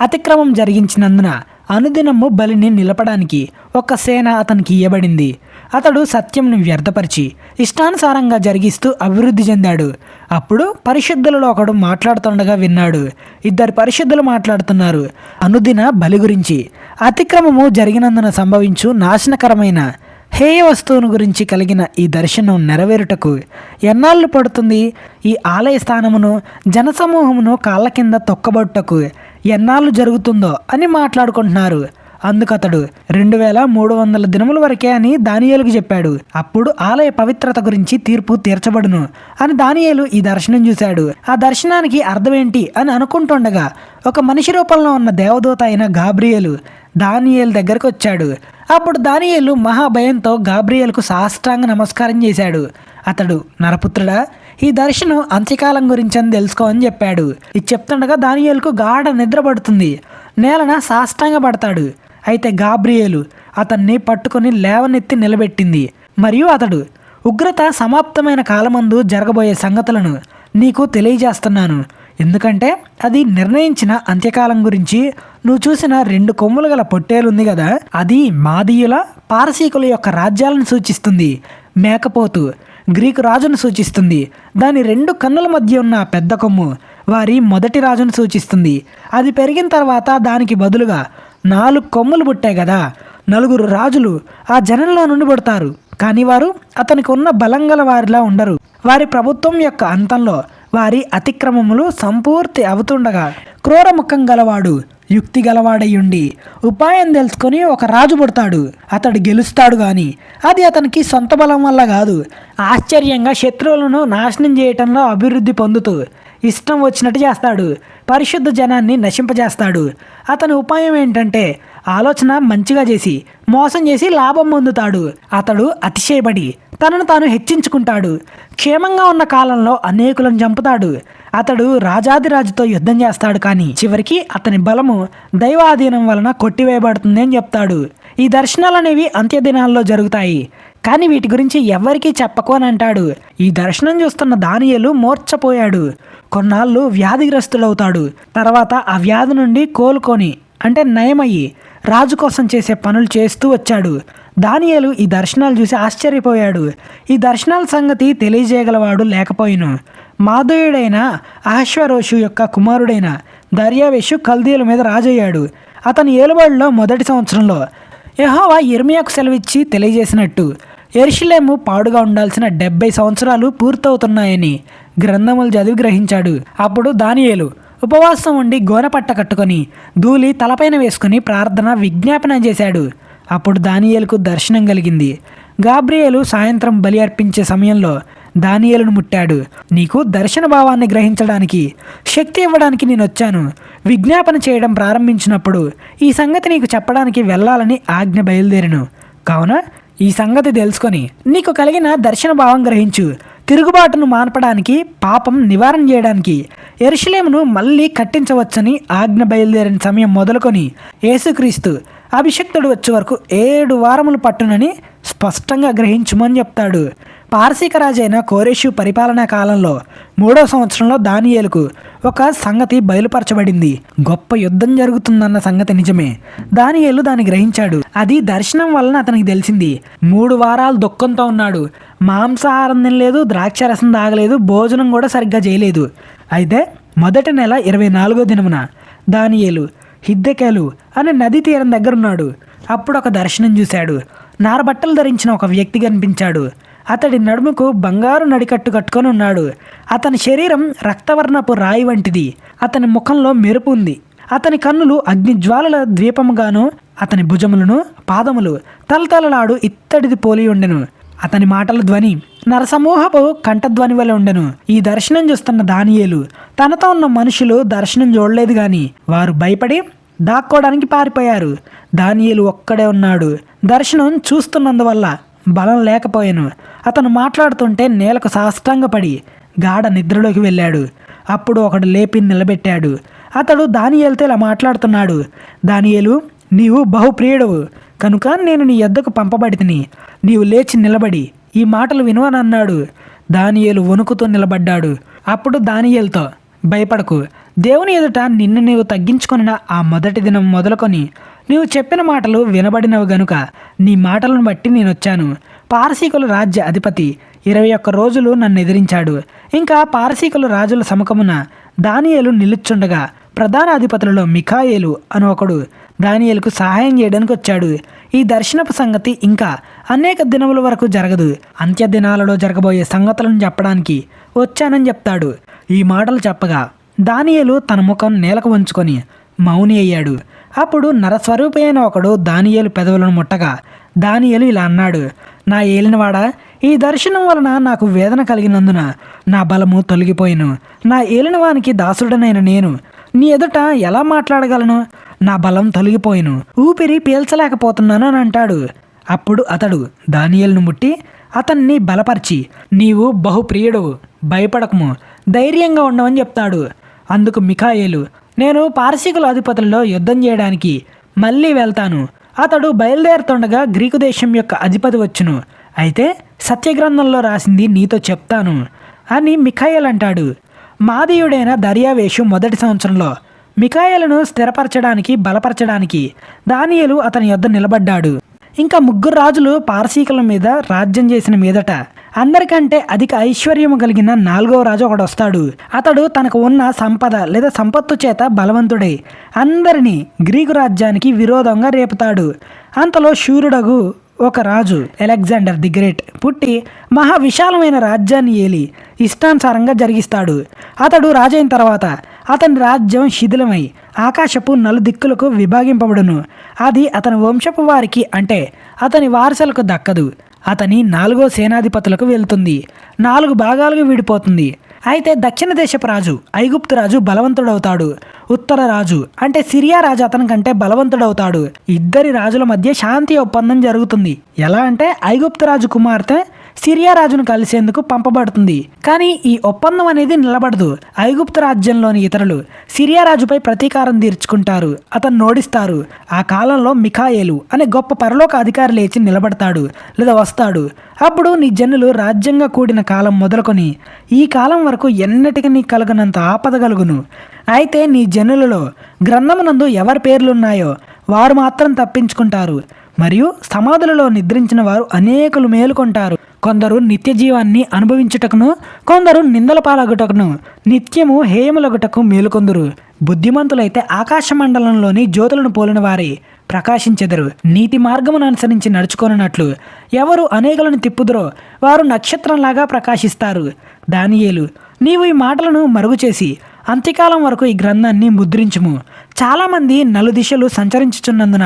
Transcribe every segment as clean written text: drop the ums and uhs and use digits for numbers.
అతిక్రమం జరిగించినందున అనుదినము బలిని నిలపడానికి ఒక సేన అతనికి ఇయ్యబడింది. అతడు సత్యంను వ్యర్థపరిచి ఇష్టానుసారంగా జరిగిస్తూ అభివృద్ధి చెందాడు. అప్పుడు పరిశుద్ధులలో ఒకడు మాట్లాడుతుండగా విన్నాడు. ఇద్దరు పరిశుద్ధులు మాట్లాడుతున్నారు అనుదిన బలి గురించి. అతిక్రమము జరిగినందున సంభవించు నాశనకరమైన హేయ వస్తువును గురించి కలిగిన ఈ దర్శనం నెరవేరుటకు ఎన్నాళ్ళు పడుతుంది? ఈ ఆలయ స్థానమును జనసమూహమును కాళ్ళ కింద తొక్కబొట్టుటకు ఎన్నాళ్ళు జరుగుతుందో అని మాట్లాడుకుంటున్నారు. అందుకతడు 2300 దినముల వరకే అని దానియేలుకు చెప్పాడు. అప్పుడు ఆలయ పవిత్రత గురించి తీర్పు తీర్చబడును అని దానియేలు ఈ దర్శనం చూశాడు. ఆ దర్శనానికి అర్థం ఏంటి అని అనుకుంటుండగా ఒక మనిషి రూపంలో ఉన్న దేవదూత అయిన గాబ్రియేలు దానియేలు దగ్గరకు వచ్చాడు. అప్పుడు దానియేలు మహాభయంతో గాబ్రియేలుకు సాష్టాంగ నమస్కారం చేశాడు. అతడు, నరపుత్రుడా, ఈ దర్శనం అంత్యకాలం గురించి అని తెలుసుకో అని చెప్పాడు. ఇది చెప్తుండగా దానియేలుకు గాఢ నిద్ర పడుతుంది. నేలన సాష్టాంగ పడతాడు. అయితే గాబ్రియేలు అతన్ని పట్టుకొని లేవనెత్తి నిలబెట్టింది. మరియు అతడు, ఉగ్రత సమాప్తమైన కాలమందు జరగబోయే సంగతులను నీకు తెలియజేస్తున్నాను. ఎందుకంటే అది నిర్ణయించిన అంత్యకాలం గురించి. నువ్వు చూసిన 2 కొమ్ములు గల పొట్టేలుంది కదా, అది మాదీయుల పారసీకుల యొక్క రాజ్యాలను సూచిస్తుంది. మేకపోతు గ్రీకు రాజును సూచిస్తుంది. దాని 2 కన్నుల మధ్య ఉన్న పెద్ద కొమ్ము వారి మొదటి రాజును సూచిస్తుంది. అది పెరిగిన తర్వాత దానికి బదులుగా 4 కొమ్ములు పుట్టాయి కదా, 4 రాజులు ఆ జనంలో నుండి పుడతారు. కానీ వారు అతనికి ఉన్న బలం గల వారిలా ఉండరు. వారి ప్రభుత్వం యొక్క అంతంలో వారి అతిక్రమములు సంపూర్తి అవుతుండగా క్రూర ముఖం గలవాడు యుక్తి గలవాడయ్యుండి ఉపాయం తెలుసుకొని ఒక రాజు పుడతాడు. అతడు గెలుస్తాడు కానీ అది అతనికి సొంత బలం వల్ల కాదు. ఆశ్చర్యంగా శత్రువులను నాశనం చేయటంలో అభివృద్ధి పొందుతూ ఇష్టం వచ్చినట్టు చేస్తాడు. పరిశుద్ధ జనాన్ని నశింపజేస్తాడు. అతని ఉపాయం ఏంటంటే ఆలోచన మంచిగా చేసి మోసం చేసి లాభం పొందుతాడు. అతడు అతిశయపడి తనను తాను హెచ్చించుకుంటాడు. క్షేమంగా ఉన్న కాలంలో అనేకులను చంపుతాడు. అతడు రాజాదిరాజుతో యుద్ధం చేస్తాడు కానీ చివరికి అతని బలము దైవాధీనం వలన కొట్టివేయబడుతుంది అని చెప్తాడు. ఈ దర్శనాలు అనేవి అంత్యదినాల్లో జరుగుతాయి కానీ వీటి గురించి ఎవ్వరికీ చెప్పకు అని అంటాడు. ఈ దర్శనం చూస్తున్న దానియేలు మూర్ఛపోయాడు. కొన్నాళ్ళు వ్యాధిగ్రస్తుడవుతాడు. తర్వాత ఆ వ్యాధి నుండి కోలుకొని అంటే నయమయ్యి రాజు కోసం చేసే పనులు చేస్తూ వచ్చాడు. దానియేలు ఈ దర్శనాలు చూసి ఆశ్చర్యపోయాడు. ఈ దర్శనాల సంగతి తెలియజేయగలవాడు లేకపోయిను. మాధుయుడైన అహశ్వరోషు యొక్క కుమారుడైన దర్యావేషు కల్దీయుల మీద రాజయ్యాడు. అతని ఏలుబడిలో మొదటి సంవత్సరంలో యెహోవా యిర్మీయాకు సెలవిచ్చి తెలియజేసినట్టు యెరూషలేము పాడుగా ఉండాల్సిన 70 సంవత్సరాలు పూర్తవుతున్నాయని గ్రంథములు చదివి గ్రహించాడు. అప్పుడు దానియేలు ఉపవాసం ఉండి గోనపట్ట కట్టుకొని ధూళి తలపైన వేసుకుని ప్రార్థన విజ్ఞాపన చేశాడు. అప్పుడు దానియేలుకు దర్శనం కలిగింది. గాబ్రియేలు సాయంత్రం బలి అర్పించే సమయంలో దానియేలును ముట్టాడు. నీకు దర్శన భావాన్ని గ్రహించడానికి శక్తి ఇవ్వడానికి నేను వచ్చాను. విజ్ఞాపన చేయడం ప్రారంభించినప్పుడు ఈ సంగతి నీకు చెప్పడానికి వెళ్ళాలని ఆజ్ఞ బయలుదేరును. కావున ఈ సంగతి తెలుసుకొని నీకు కలిగిన దర్శన భావం గ్రహించు. తిరుగుబాటును మాన్పడానికి పాపం నివారణ చేయడానికి యెరూషలేమును మళ్ళీ కట్టించవచ్చని ఆజ్ఞ బయలుదేరిన సమయం మొదలుకొని యేసుక్రీస్తు అభిషక్తుడు వచ్చే వరకు 7 వారములు పట్టునని స్పష్టంగా గ్రహించుమని చెప్తాడు. పారసీక రాజైన కోరెషు పరిపాలనా కాలంలో 3వ సంవత్సరంలో దానియేలుకు ఒక సంగతి బయలుపరచబడింది. గొప్ప యుద్ధం జరుగుతుందన్న సంగతి నిజమే. దానియేలు దాన్ని గ్రహించాడు. అది దర్శనం వలన అతనికి తెలిసింది. 3 వారాలు దుఃఖంతో ఉన్నాడు. మాంసాహారం తినలేదు, ద్రాక్షరసం తాగలేదు, భోజనం కూడా సరిగ్గా చేయలేదు. అయితే మొదటి నెల 24వ దినమున దానియేలు హిద్దెకెలు అనే నది తీరం దగ్గర ఉన్నాడు. అప్పుడు ఒక దర్శనం చూశాడు. నారబట్టలు ధరించిన ఒక వ్యక్తి కనిపించాడు. అతడి నడుముకు బంగారు నడికట్టు కట్టుకొని ఉన్నాడు. అతని శరీరం రక్తవర్ణపు రాయి వంటిది. అతని ముఖంలో మెరుపు ఉంది. అతని కన్నులు అగ్నిజ్వాలల ద్వీపముగాను, అతని భుజములను పాదములు తలతలలాడు ఇత్తడిది పోలి ఉండెను. అతని మాటల ధ్వని నరసమూహపు కంఠధ్వని వలె ఉండెను. ఈ దర్శనం చూస్తున్న దానియేలు తనతో ఉన్న మనుషులు దర్శనం చూడలేదు గాని వారు భయపడి దాక్కోవడానికి పారిపోయారు. దానియేలు ఒక్కడే ఉన్నాడు. దర్శనం చూస్తున్నందువల్ల బలం లేకపోయాను. అతను మాట్లాడుతుంటే నేలకు సాష్టాంగపడి గాఢ నిద్రలోకి వెళ్ళాడు. అప్పుడు ఒకడు లేపి నిలబెట్టాడు. అతడు దానియేలుతో ఇలా మాట్లాడుతున్నాడు. దానియేలు, నీవు బహుప్రియుడవు కనుక నేను నీ యొద్దకు పంపబడితిని. నీవు లేచి నిలబడి ఈ మాటలు విను అని అన్నాడు. దానియేలు వణుకుతూ నిలబడ్డాడు. అప్పుడు దానియేలుతో, భయపడకు, దేవుని ఎదుట నిన్ను నీవు తగ్గించుకొనిన ఆ మొదటి దినం మొదలుకొని నీవు చెప్పిన మాటలు వినబడినవి గనుక నీ మాటలను బట్టి నేనొచ్చాను. పారసీకుల రాజ్య అధిపతి 21 రోజులు నన్ను ఎదిరించాడు. ఇంకా పారసీకుల రాజుల సముఖమున దానియేలు నిలుచుండగా ప్రధాన అధిపతులలో మిఖాయేలు అని ఒకడు దానియేలుకు సహాయం చేయడానికి వచ్చాడు. ఈ దర్శనపు సంగతి ఇంకా అనేక దినముల వరకు జరగదు. అంత్య దినాలలో జరగబోయే సంగతులను చెప్పడానికి వచ్చానని చెప్తాడు. ఈ మాటలు చెప్పగా దానియేలు తన ముఖం నేలకు వంచుకొని మౌని అయ్యాడు. అప్పుడు నరస్వరూపి అయిన ఒకడు దానియేలు పెదవులను ముట్టగా దానియేలు ఇలా అన్నాడు, నా ఏలినవాడా, ఈ దర్శనం వలన నాకు వేదన కలిగినందున నా బలము తొలగిపోయిను. నా ఏలినవానికి దాసుడనైన నేను నీ ఎదుట ఎలా మాట్లాడగలను? నా బలం తొలగిపోయిను, ఊపిరి పీల్చలేకపోతున్నాను అని అంటాడు. అప్పుడు అతడు దానియేలును ముట్టి అతన్ని బలపరిచి, నీవు బహుప్రియుడవు, భయపడకము, ధైర్యంగా ఉండవని చెప్తాడు. అందుకు మిఖాయేలు, నేను పారసీకుల అధిపతులలో యుద్ధం చేయడానికి మళ్ళీ వెళ్తాను. అతడు బయలుదేరుతుండగా గ్రీకు దేశం యొక్క అధిపతి వచ్చును. అయితే సత్యగ్రంథంలో రాసింది నీతో చెప్తాను అని మిఖాయేలు అంటాడు. మాదీయుడైన దర్యావేషు మొదటి సంవత్సరంలో మిఖాయేలును స్థిరపరచడానికి బలపరచడానికి దానియేలు అతని యొద్ద నిలబడ్డాడు. ఇంకా 3 రాజులు పారసీకుల మీద రాజ్యం చేసిన మీదట అందరికంటే అధిక ఐశ్వర్యము కలిగిన 4వ రాజు ఒకడు వస్తాడు. అతడు తనకు ఉన్న సంపద లేదా సంపత్తు చేత బలవంతుడై అందరినీ గ్రీకు రాజ్యానికి విరోధంగా రేపుతాడు. అంతలో శూరుడగు ఒక రాజు అలెగ్జాండర్ ది గ్రేట్ పుట్టి మహా విశాలమైన రాజ్యాన్ని ఏలి ఇష్టానుసారంగా జరిగిస్తాడు. అతడు రాజైన తర్వాత అతని రాజ్యం శిథిలమై ఆకాశపు నలుదిక్కులకు విభాగింపబడును. అది అతని వంశపు వారికి అంటే అతని వారసులకు దక్కదు. అతని 4వ సేనాధిపతులకు వెళ్తుంది, 4 భాగాలుగా విడిపోతుంది. అయితే దక్షిణ దేశపు రాజు ఐగుప్తు రాజు బలవంతుడవుతాడు. ఉత్తర రాజు అంటే సిరియా రాజు అతని కంటే బలవంతుడవుతాడు. ఇద్దరి రాజుల మధ్య శాంతి ఒప్పందం జరుగుతుంది. ఎలా అంటే ఐగుప్తు రాజు కుమార్తె సిరియా రాజును కలిసేందుకు పంపబడుతుంది. కానీ ఈ ఒప్పందం అనేది నిలబడదు. ఐగుప్తు రాజ్యంలోని ఇతరులు సిరియా రాజుపై ప్రతీకారం తీర్చుకుంటారు, అతన్ని ఓడిస్తారు. ఆ కాలంలో మిఖాయేలు అనే గొప్ప పరలోక అధికారి లేచి నిలబడతాడు లేదా వస్తాడు. అప్పుడు నీ జనులు రాజ్యంగా కూడిన కాలం మొదలుకొని ఈ కాలం వరకు ఎన్నటికీ కలగనంత ఆపద కలుగును. అయితే నీ జనులలో గ్రంథమునందు ఎవరి పేర్లున్నాయో వారు మాత్రం తప్పించుకుంటారు, మరియు సమాధులలో నిద్రించిన వారు అనేకులు మేలుకొంటారు. కొందరు నిత్య జీవాన్ని అనుభవించుటకును, కొందరు నిందల పాలగుటకును, నిత్యము హేయములగుటకు మేలుకొందురు. బుద్ధిమంతులైతే ఆకాశ మండలంలోని జ్యోతులను పోలిన వారే ప్రకాశించెదరు. నీతి మార్గమును అనుసరించి నడుచుకొనున్నట్లు ఎవరు అనేకులను తిప్పుదురో వారు నక్షత్రంలాగా ప్రకాశిస్తారు. దానియేలు, నీవు ఈ మాటలను మరుగు చేసి అంత్యకాలం వరకు ఈ గ్రంథాన్ని ముద్రించుము. చాలామంది నలుదిశలు సంచరించుచున్నందున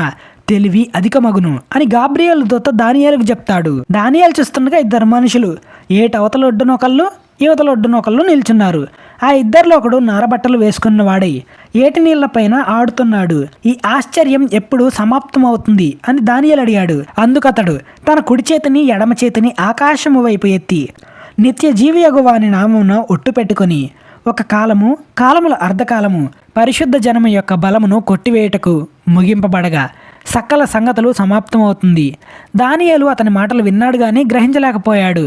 తెలివి అధికమగును అని గాబ్రియేలు దూత దానియేలుకు చెప్తాడు. దానియేలు చూస్తుండగా 2 మనుషులు ఏటవతలొడ్డునొకళ్ళు యువతలొడ్డునొకళ్ళు నిల్చున్నారు. ఆ ఇద్దరిలో ఒకడు నారబట్టలు వేసుకున్న వాడై ఏటి నీళ్లపైన ఆడుతున్నాడు. ఈ ఆశ్చర్యం ఎప్పుడు సమాప్తమవుతుంది అని దానియేలు అడిగాడు. అందుకతడు తన కుడి చేతిని ఎడమ చేతిని ఆకాశము వైపు ఎత్తి నిత్య జీవియగు వాని నామమున ఒట్టు పెట్టుకొని ఒక కాలము, కాలముల అర్ధకాలము పరిశుద్ధ జనము యొక్క బలమును కొట్టివేయుటకు ముగింపబడగా సకల సంగతులు సమాప్తమవుతుంది. దానియేలు అతని మాటలు విన్నాడు గాని గ్రహించలేకపోయాడు.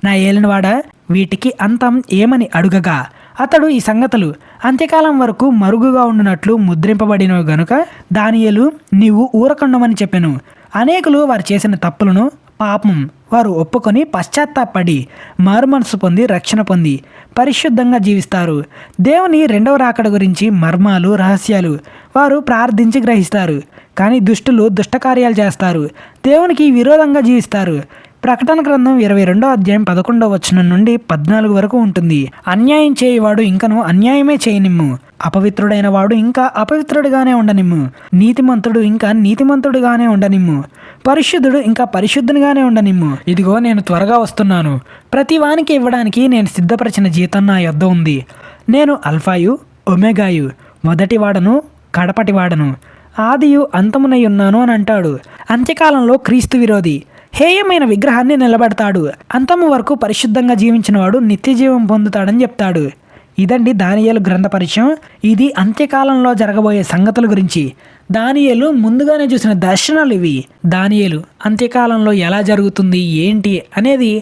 నా ఏలినవాడా, వీటికి అంతం ఏమని అడుగగా అతడు ఈ సంగతులు అంత్యకాలం వరకు మరుగుగా ఉండునట్లు ముద్రింపబడినవి గనుక దానియేలు నీవు ఊరకుండమని చెప్పెను. అనేకులు వారు చేసిన తప్పులను పాపం వారు ఒప్పుకొని పశ్చాత్తాపడి మారుమనసు పొంది రక్షణ పొంది పరిశుద్ధంగా జీవిస్తారు. దేవుని 2వ రాకడ గురించి మర్మాలు రహస్యాలు వారు ప్రార్థించి గ్రహిస్తారు. కానీ దుష్టులు దుష్టకార్యాలు చేస్తారు, దేవునికి విరోధంగా జీవిస్తారు. ప్రకటన గ్రంథం 22వ అధ్యాయం 11వ వచనం నుండి 14 వరకు ఉంటుంది. అన్యాయం చేయవాడు ఇంకను అన్యాయమే చేయనిమ్ము, అపవిత్రుడైన వాడు ఇంకా అపవిత్రుడిగానే ఉండనిమ్ము, నీతిమంతుడు ఇంకా నీతిమంతుడిగానే ఉండనిమ్ము, పరిశుద్ధుడు ఇంకా పరిశుద్ధునిగానే ఉండనిమ్ము. ఇదిగో నేను త్వరగా వస్తున్నాను. ప్రతి వానికి ఇవ్వడానికి నేను సిద్ధపరిచిన జీతం నా యొద్ద ఉంది. నేను అల్ఫాయు ఒమేగాయు, మొదటివాడను కడపటివాడను, ఆదియు అంతమునై ఉన్నాను అని అంటాడు. అంత్యకాలంలో క్రీస్తు విరోధి హేయమైన విగ్రహాన్ని నిలబెడతాడు. అంతము వరకు పరిశుద్ధంగా జీవించిన వాడు నిత్య జీవం పొందుతాడని చెప్తాడు. ఇదండి దానియేలు గ్రంథ పరిచయం. ఇది అంత్యకాలంలో జరగబోయే సంగతుల గురించి దానియేలు ముందుగానే చూసిన దర్శనాలు ఇవి. దానియేలు అంత్యకాలంలో ఎలా జరుగుతుంది ఏంటి అనేది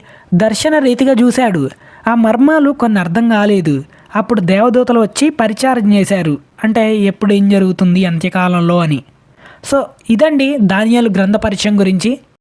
దర్శన రీతిగా చూశాడు. ఆ మర్మాలు కొన్ని అర్థం కాలేదు. అప్పుడు దేవదూతలు వచ్చి పరిచారం చేశారు, అంటే ఎప్పుడు ఏం జరుగుతుంది అంత్యకాలంలో అని. సో ఇదండి దానియేలు గ్రంథ పరిచయం గురించి.